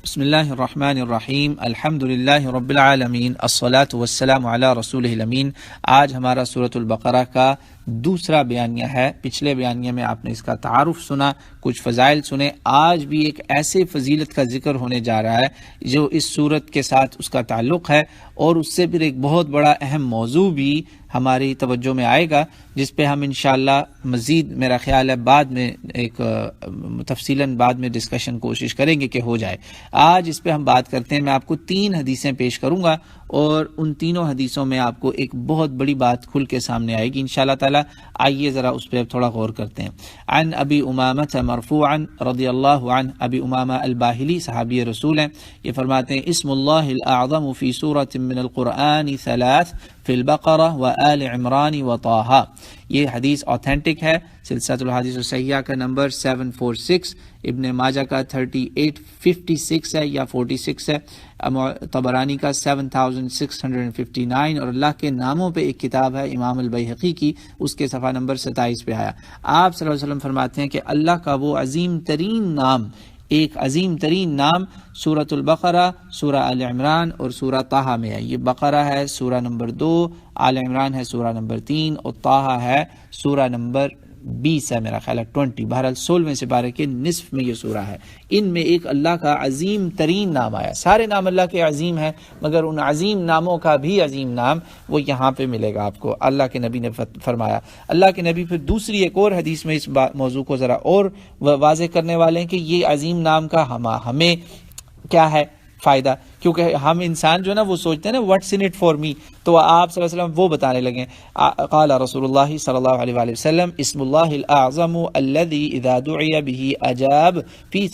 بسم اللہ الرحمن الرحیم الحمد للہ رب العالمین الصلاۃ والسلام علی رسولہ الامین۔ آج ہمارا سورۃ البقرہ کا دوسرا بیانیہ ہے۔ پچھلے بیانیہ میں آپ نے اس کا تعارف سنا، کچھ فضائل سنے۔ آج بھی ایک ایسے فضیلت کا ذکر ہونے جا رہا ہے جو اس سورت کے ساتھ اس کا تعلق ہے، اور اس سے پھر ایک بہت بڑا اہم موضوع بھی ہماری توجہ میں آئے گا، جس پہ ہم انشاءاللہ مزید میرا خیال ہے بعد میں ایک تفصیلاً بعد میں ڈسکشن کوشش کریں گے کہ ہو جائے۔ آج اس پہ ہم بات کرتے ہیں۔ میں آپ کو 3 حدیثیں پیش کروں گا، اور ان تینوں حدیثوں میں آپ کو ایک بہت بڑی بات کھل کے سامنے آئے گی انشاءاللہ تعالی۔ آئیے ذرا اس پہ تھوڑا غور کرتے ہیں۔ عن ابی امامہ مرفوعا رضی اللہ عنہ، ابی امامہ الباہلی صحابی رسول ہیں، یہ فرماتے ہیں اسم اللہ الاعظم فی سورۃ من القرآن 3 فی البقرہ و آل عمران و طٰہٰ۔ یہ حدیث اوتھینٹک ہے، سلسلۃ الحدیث الصحیحہ کا نمبر 746، ابن ماجہ کا 3856 ہے یا 46 ہے، طبرانی کا 7659، اور اللہ کے ناموں پہ ایک کتاب ہے امام البیہقی کی، اس کے صفحہ نمبر 27 پہ آیا۔ آپ صلی اللہ علیہ وسلم فرماتے ہیں کہ اللہ کا وہ عظیم ترین نام، ایک عظیم ترین نام سورۃ البقرہ، سورہ آل عمران اور سورہ طٰہٰ میں ہے۔ یہ بقرہ ہے سورہ نمبر 2، آل عمران ہے سورہ نمبر 3، اور طٰہٰ ہے سورہ نمبر 20 ہے، میرا خیال ہے 20، بہرحال 16ویں سپارے کے نصف میں یہ سورہ ہے۔ ان میں ایک اللہ کا عظیم ترین نام آیا۔ سارے نام اللہ کے عظیم ہیں، مگر ان عظیم ناموں کا بھی عظیم نام وہ یہاں پہ ملے گا آپ کو، اللہ کے نبی نے فرمایا۔ اللہ کے نبی پھر دوسری ایک اور حدیث میں اس موضوع کو ذرا اور واضح کرنے والے ہیں کہ یہ عظیم نام کا ہمیں کیا ہے فائدہ، کیونکہ ہم انسان جو ہے نا وہ سوچتے ہیں نا what's in it for me, تو آپ صلی اللہ علیہ وسلم وہ بتانے لگے۔ قال رسول اللہ صلی اللہ علیہ وآلہ وسلم اسم اللہ الاعظم الذي اذا دعی به اجاب فی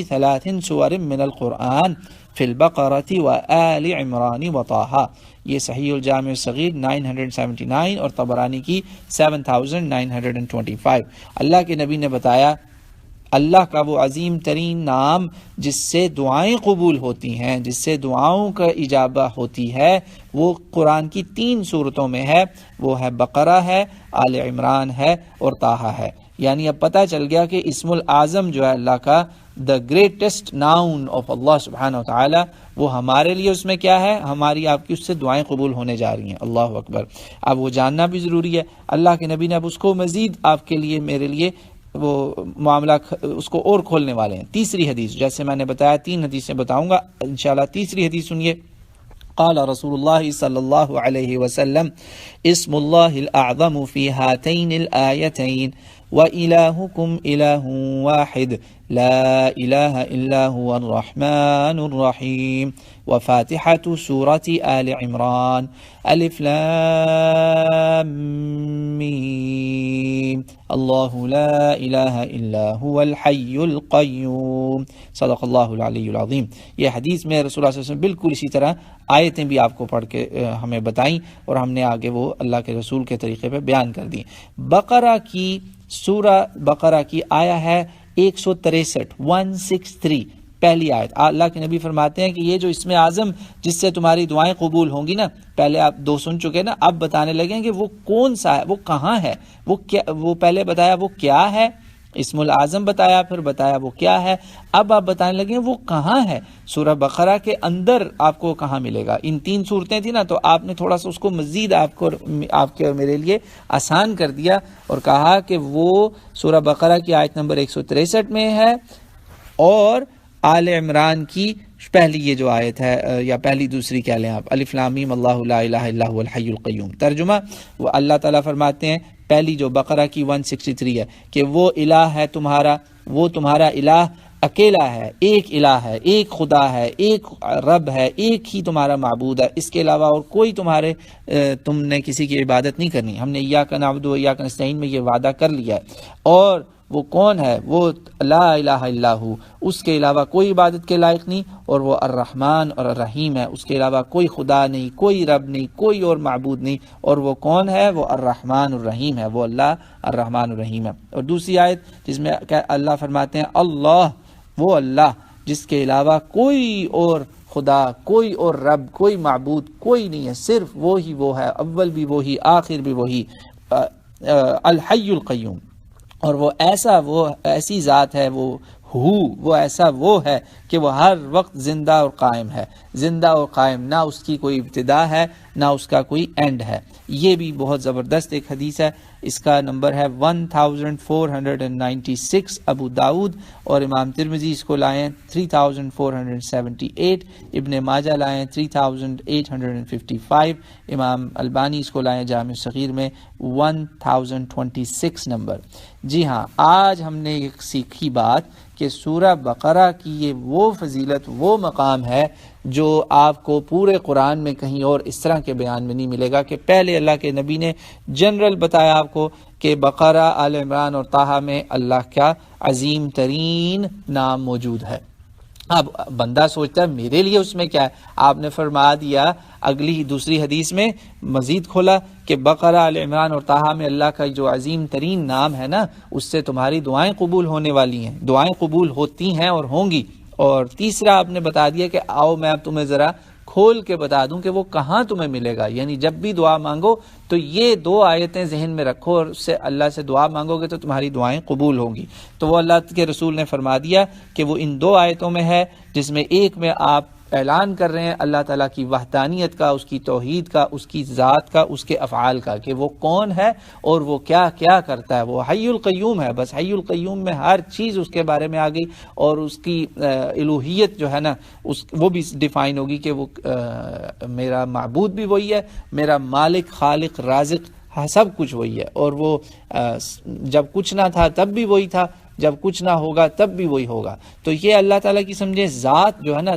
3 سور من القرآن فی البقرة وآل عمران وطٰہٰ۔ یہ صحیح الجامع الصغیر 979 اور طبرانی کی 7925۔ اللہ کے نبی نے بتایا اللہ کا وہ عظیم ترین نام جس سے دعائیں قبول ہوتی ہیں، جس سے دعاؤں کا اجابہ ہوتی ہے، وہ قرآن کی 3 صورتوں میں ہے، وہ ہے بقرہ ہے، آل عمران ہے اور طٰہٰ ہے۔ یعنی اب پتہ چل گیا کہ اسم العظم جو ہے اللہ کا، the greatest noun of اللہ سبحانہ وتعالی، وہ ہمارے لیے اس میں کیا ہے، ہماری آپ کی اس سے دعائیں قبول ہونے جا رہی ہیں۔ اللہ اکبر۔ اب وہ جاننا بھی ضروری ہے۔ اللہ کے نبی نے اب اس کو مزید آپ کے لیے میرے لیے وہ معاملہ اس کو اور کھولنے والے ہیں۔ تیسری حدیث، جیسے میں نے بتایا 3 حدیثیں بتاؤں گا انشاءاللہ۔ تیسری حدیث سنیے۔ قال رسول اللہ صلی اللہ علیہ وسلم اسم اللہ الاعظم فی ہاتین الآیتین وإلہکم الہ واحد لا الہ الا هو الرحمن الرحیم وفاتحة سورة آل عمران الف لام میم اللہ لا الہ الا هو الحی القیوم صدق اللہ العلی العظیم۔ یہ حدیث میں رسول اللہ صلی اللہ علیہ وسلم بالکل اسی طرح آیتیں بھی آپ کو پڑھ کے ہمیں بتائیں، اور ہم نے آگے وہ اللہ کے رسول کے طریقے پہ بیان کر دی۔ بقرہ کی سورہ بقرہ کی آیا ہے 163 پہلی آیت۔ اللہ کے نبی فرماتے ہیں کہ یہ جو اسم اعظم جس سے تمہاری دعائیں قبول ہوں گی نا، پہلے آپ 2 سن چکے نا، اب بتانے لگیں کہ وہ کون سا ہے، وہ کہاں ہے، وہ پہلے بتایا وہ کیا ہے، اسم العظم بتایا، پھر بتایا وہ کیا ہے، اب آپ بتانے لگے وہ کہاں ہے۔ سورہ بقرہ کے اندر آپ کو کہاں ملے گا؟ ان 3 صورتیں تھیں نا، تو آپ نے تھوڑا سا اس کو مزید آپ کے میرے لیے آسان کر دیا، اور کہا کہ وہ سورہ بقرہ کی آیت نمبر 163 میں ہے، اور آل عمران کی پہلی یہ جو آیت ہے، یا پہلی دوسری کہہ لیں آپ، الف لام میم اللہ لا الہ الا هو الحی القیوم۔ ترجمہ، وہ اللہ تعالیٰ فرماتے ہیں پہلی جو بقرہ کی 163 ہے کہ وہ الہ ہے تمہارا، وہ تمہارا الہ اکیلا ہے، ایک الہ ہے، ایک خدا ہے، ایک رب ہے، ایک ہی تمہارا معبود ہے، اس کے علاوہ اور کوئی تم نے کسی کی عبادت نہیں کرنی۔ ہم نے ایاک نعبد و ایاک نستعین میں یہ وعدہ کر لیا ہے۔ اور وہ کون ہے؟ وہ لا الہ الا ہو، اس کے علاوہ کوئی عبادت کے لائق نہیں، اور وہ الرحمن اور الرحیم ہے، اس کے علاوہ کوئی خدا نہیں، کوئی رب نہیں، کوئی اور معبود نہیں۔ اور وہ کون ہے؟ وہ الرحمن الرحیم ہے، وہ اللہ الرحمن الرحیم ہے۔ اور دوسری آیت جس میں اللہ فرماتے ہیں اللہ، وہ اللہ جس کے علاوہ کوئی اور خدا، کوئی اور رب، کوئی معبود کوئی نہیں ہے، صرف وہی وہ ہے، اول بھی وہی، آخر بھی وہی، الحی القیوم۔ اور وہ ایسی ذات ہے، وہ ایسا وہ ہے کہ وہ ہر وقت زندہ اور قائم ہے، زندہ اور قائم، نہ اس کی کوئی ابتدا ہے نہ اس کا کوئی اینڈ ہے۔ یہ بھی بہت زبردست ایک حدیث ہے، اس کا نمبر ہے 1496، ابو داؤد اور امام ترمذی اس کو لائیں 3478، ابن ماجہ لائیں 3855، امام البانی اس کو لائیں جامع صغیر میں 1026 نمبر۔ جی ہاں، آج ہم نے ایک سیکھی بات کہ سورہ بقرہ کی یہ وہ فضیلت، وہ مقام ہے جو آپ کو پورے قرآن میں کہیں اور اس طرح کے بیان میں نہیں ملے گا کہ پہلے اللہ کے نبی نے جنرل بتایا آپ کو کہ بقرہ، آل عمران اور طٰہٰ میں اللہ کا عظیم ترین نام موجود ہے۔ اب بندہ سوچتا ہے میرے لیے اس میں کیا ہے، آپ نے فرما دیا اگلی دوسری حدیث میں مزید کھولا کہ بقرہ، آل عمران اور طٰہٰ میں اللہ کا جو عظیم ترین نام ہے نا، اس سے تمہاری دعائیں قبول ہونے والی ہیں، دعائیں قبول ہوتی ہیں اور ہوں گی۔ اور تیسرا آپ نے بتا دیا کہ آؤ میں اب تمہیں ذرا کھول کے بتا دوں کہ وہ کہاں تمہیں ملے گا، یعنی جب بھی دعا مانگو تو یہ دو آیتیں ذہن میں رکھو اور اس سے اللہ سے دعا مانگو گے تو تمہاری دعائیں قبول ہوں گی۔ تو وہ اللہ کے رسول نے فرما دیا کہ وہ ان دو آیتوں میں ہے، جس میں ایک میں آپ اعلان کر رہے ہیں اللہ تعالیٰ کی وحدانیت کا، اس کی توحید کا، اس کی ذات کا، اس کے افعال کا، کہ وہ کون ہے اور وہ کیا کیا کرتا ہے۔ وہ حی القیوم ہے، بس حی القیوم میں ہر چیز اس کے بارے میں آ گئی، اور اس کی الوہیت جو ہے نا وہ بھی ڈیفائن ہوگی کہ وہ میرا معبود بھی وہی ہے، میرا مالک، خالق، رازق، سب کچھ وہی ہے، اور وہ جب کچھ نہ تھا تب بھی وہی تھا، جب کچھ نہ ہوگا تب بھی وہی ہوگا۔ تو یہ اللہ تعالیٰ کی سمجھے ذات جو ہے نا،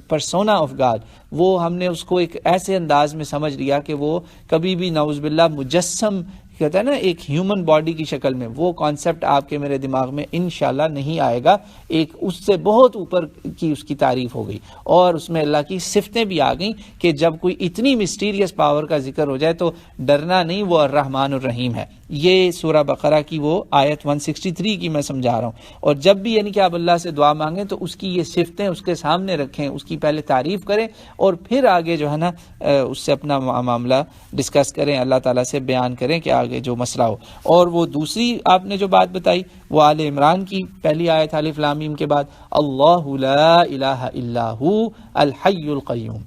پرسونا آف گاڈ، وہ ہم نے اس کو ایک ایسے انداز میں سمجھ لیا کہ وہ کبھی بھی نعوذ باللہ مجسم کہتا ہے نا ایک ہیومن باڈی کی شکل میں، وہ کانسیپٹ آپ کے میرے دماغ میں انشاءاللہ نہیں آئے گا۔ ایک اس سے بہت اوپر کی اس کی تعریف ہو گئی، اور اس میں اللہ کی صفتیں بھی آ گئیں کہ جب کوئی اتنی مسٹیریس پاور کا ذکر ہو جائے تو ڈرنا نہیں، وہ الرحمن الرحیم ہے۔ یہ سورہ بقرہ کی وہ آیت 163 کی میں سمجھا رہا ہوں۔ اور جب بھی یعنی کہ آپ اللہ سے دعا مانگیں تو اس کی یہ صفتیں اس کے سامنے رکھیں، اس کی پہلے تعریف کریں، اور پھر آگے جو ہے نا اس سے اپنا معاملہ ڈسکس کریں، اللہ تعالیٰ سے بیان کریں کہ آگے جو مسئلہ ہو۔ اور وہ دوسری آپ نے جو بات بتائی وہ آل عمران کی پہلی آیت الف لام میم کے بعد اللہ لا الہ الا ہو الحی القیوم،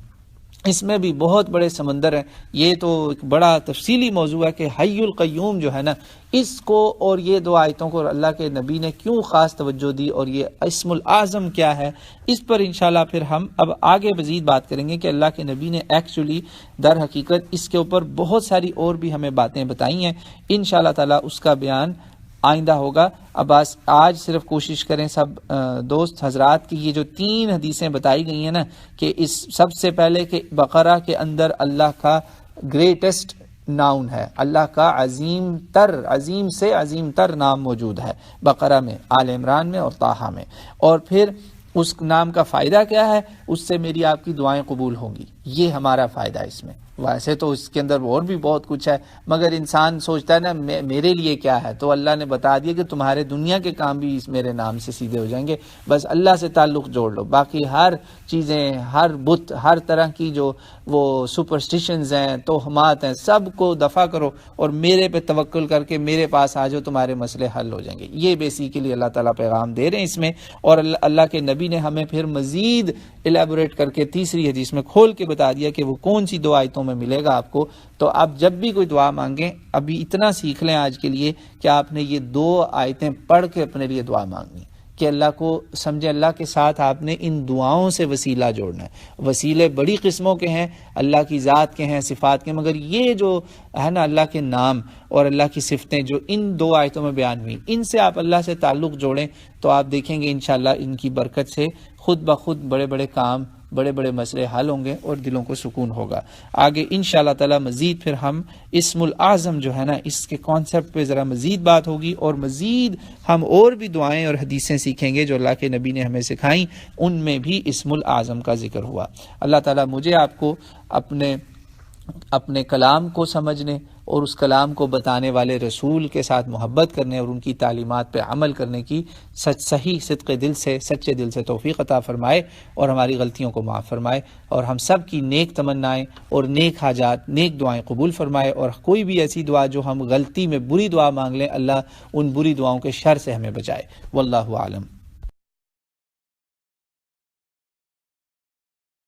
اس میں بھی بہت بڑے سمندر ہیں۔ یہ تو ایک بڑا تفصیلی موضوع ہے کہ حی القیوم جو ہے نا، اس کو اور یہ دو آیتوں کو اللہ کے نبی نے کیوں خاص توجہ دی، اور یہ اسم الاعظم کیا ہے، اس پر انشاءاللہ پھر ہم اب آگے مزید بات کریں گے کہ اللہ کے نبی نے ایکچولی در حقیقت اس کے اوپر بہت ساری اور بھی ہمیں باتیں بتائی ہیں۔ انشاءاللہ تعالی اس کا بیان آئندہ ہوگا۔ اب آج صرف کوشش کریں سب دوست حضرات کی یہ جو 3 حدیثیں بتائی گئی ہیں نا، کہ اس سب سے پہلے کہ بقرہ کے اندر اللہ کا گریٹسٹ ناؤن ہے، اللہ کا عظیم سے عظیم تر نام موجود ہے بقرہ میں، آل عمران میں اور طٰہٰ میں، اور پھر اس نام کا فائدہ کیا ہے، اس سے میری آپ کی دعائیں قبول ہوں گی، یہ ہمارا فائدہ ہے اس میں۔ ویسے تو اس کے اندر اور بھی بہت کچھ ہے، مگر انسان سوچتا ہے نا میرے لیے کیا ہے، تو اللہ نے بتا دیا کہ تمہارے دنیا کے کام بھی اس میرے نام سے سیدھے ہو جائیں گے، بس اللہ سے تعلق جوڑ لو، باقی ہر چیزیں، ہر بت، ہر طرح کی جو وہ سپرسٹیشنز ہیں، توہمات ہیں، سب کو دفع کرو اور میرے پہ توکل کر کے میرے پاس آ جاؤ، تمہارے مسئلے حل ہو جائیں گے۔ یہ بیسیکلی اللہ تعالیٰ پیغام دے رہے ہیں اس میں، اور اللہ کے نبی نے ہمیں پھر مزید الیبوریٹ کر کے تیسری حدیث میں کھول کے بتا دیا کہ وہ کون سی 2 آیتوں میں ملے گا آپ کو۔ تو آپ جب بھی کوئی دعا مانگیں، ابھی اتنا سیکھ لیں آج کے لیے کہ آپ نے یہ 2 آیتیں پڑھ کے اپنے لیے دعا مانگنی، کہ اللہ کو سمجھے، اللہ کے ساتھ آپ نے ان دعاؤں سے وسیلہ جوڑنا ہے۔ وسیلے بڑی قسموں کے ہیں، اللہ کی ذات کے ہیں، صفات کے، مگر یہ جو ہے نا اللہ کے نام اور اللہ کی صفتیں جو ان 2 آیتوں میں بیان ہوئی، ان سے آپ اللہ سے تعلق جوڑیں تو آپ دیکھیں گے انشاءاللہ ان کی برکت سے خود بخود بڑے بڑے کام، بڑے بڑے مسئلے حل ہوں گے اور دلوں کو سکون ہوگا۔ آگے انشاءاللہ تعالی مزید پھر ہم اسم الاعظم جو ہے نا، اس کے کانسیپٹ پہ ذرا مزید بات ہوگی، اور مزید ہم اور بھی دعائیں اور حدیثیں سیکھیں گے جو اللہ کے نبی نے ہمیں سکھائیں، ان میں بھی اسم الاعظم کا ذکر ہوا۔ اللہ تعالی مجھے آپ کو اپنے کلام کو سمجھنے اور اس کلام کو بتانے والے رسول کے ساتھ محبت کرنے اور ان کی تعلیمات پہ عمل کرنے کی صحیح صدق دل سے، سچے دل سے توفیق عطا فرمائے، اور ہماری غلطیوں کو معاف فرمائے، اور ہم سب کی نیک تمنائیں اور نیک حاجات، نیک دعائیں قبول فرمائے، اور کوئی بھی ایسی دعا جو ہم غلطی میں بری دعا مانگ لیں، اللہ ان بری دعاؤں کے شر سے ہمیں بچائے۔ واللہ اعلم۔